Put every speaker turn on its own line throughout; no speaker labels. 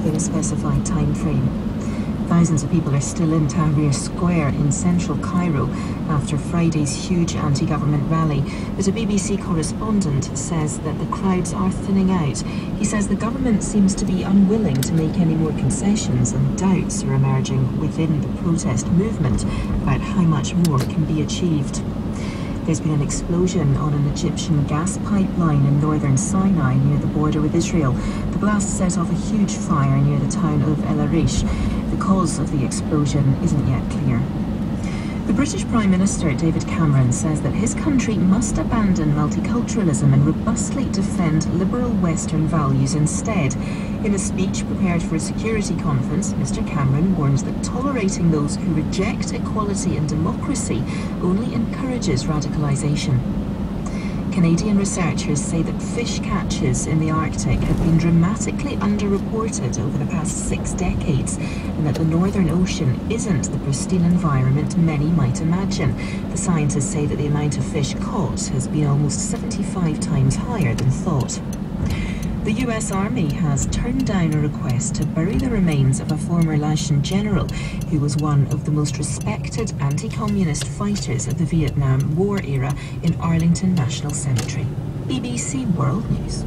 within a specified time frame. Thousands of people are still in Tahrir Square in central Cairo after Friday's huge anti-government rally, but a BBC correspondent says that the crowds are thinning out. He says the government seems to be unwilling to make any more concessions, and doubts are emerging within the protest movement about how much more can be achieved. There's been an explosion on an Egyptian gas pipeline in northern Sinai near the border with Israel. The blast set off a huge fire near the town of El Arish. The cause of the explosion isn't yet clear. The British Prime Minister David Cameron says that his country must abandon multiculturalism and robustly defend liberal Western values instead. In a speech prepared for a security conference, Mr Cameron warns that tolerating those who reject equality and democracy only encourages radicalisation. Canadian researchers say that fish catches in the Arctic have been dramatically underreported over the past 6 decades, and that the Northern Ocean isn't the pristine environment many might imagine. The scientists say that the amount of fish caught has been almost 75 times higher than thought. The US Army has turned down a request to bury the remains of a former Laotian general who was one of the most respected anti-communist fighters of the Vietnam War era in Arlington National Cemetery. BBC World News.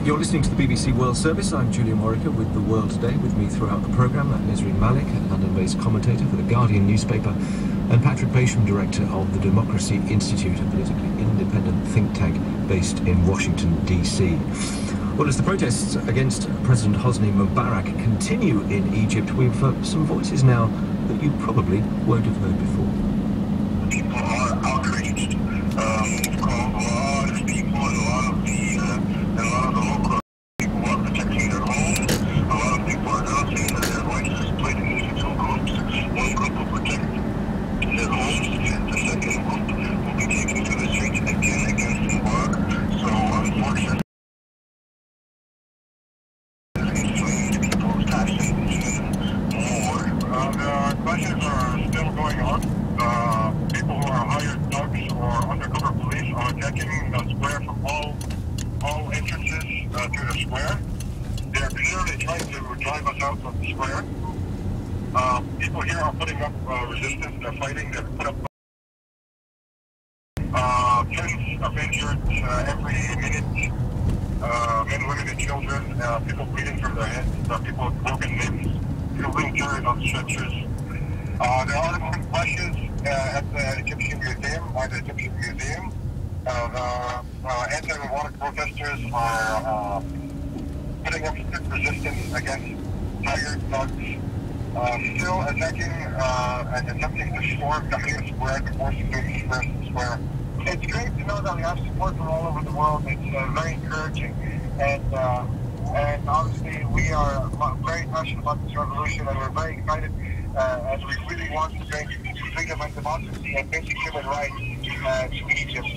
You're listening to the BBC World Service. I'm Julian Warwicker with The World Today. With me throughout the programme, Nisreen Malik, London-based commentator for The Guardian newspaper, and Patrick Basham, director of the Democracy Institute, a politically independent think tank based in Washington, D.C. Well, as the protests against President Hosni Mubarak continue in Egypt, we've some voices now that you probably won't have heard before.
People are outraged. It's called a lot of people, and a lot of the local people who are protecting their homes. A lot of people are now saying that they're going to split into 2 groups. One group will protect their homes. The second group will be taken to the streets again against Mubarak. So unfortunately, enslaved people's passion even more. The clashes are still going on. People who are hired thugs or undercover police are attacking the square from all entrances to the square. They are clearly trying to drive us out of the square. People here are putting up resistance. They're fighting. They've put up tens of injured every minute. Men, women, and children. People bleeding from their heads. People with broken limbs. People being carried on stretchers. There are some clashes at the Egyptian Museum, by the Egyptian Museum. The anti-robotic protesters are putting up strict resistance against tired thugs, still attacking and attempting to storm Tahrir Square, the forces to disperse the square. It's great to know that we have support from all over the world. It's very encouraging, and obviously we are very passionate about this revolution, and we're very excited as we really want to bring freedom and democracy and basic human rights to Egypt.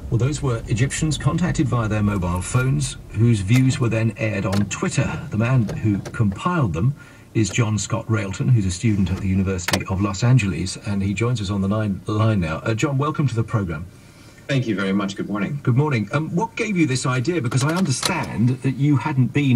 Well, those were Egyptians contacted via their mobile phones, whose views were then aired on Twitter. The man who compiled them is John Scott Railton, who's a student at the University of Los Angeles, and he joins us on the line now. John, welcome to the programme.
Thank you very much. Good morning.
Good morning. What gave you this idea? Because I understand that you hadn't been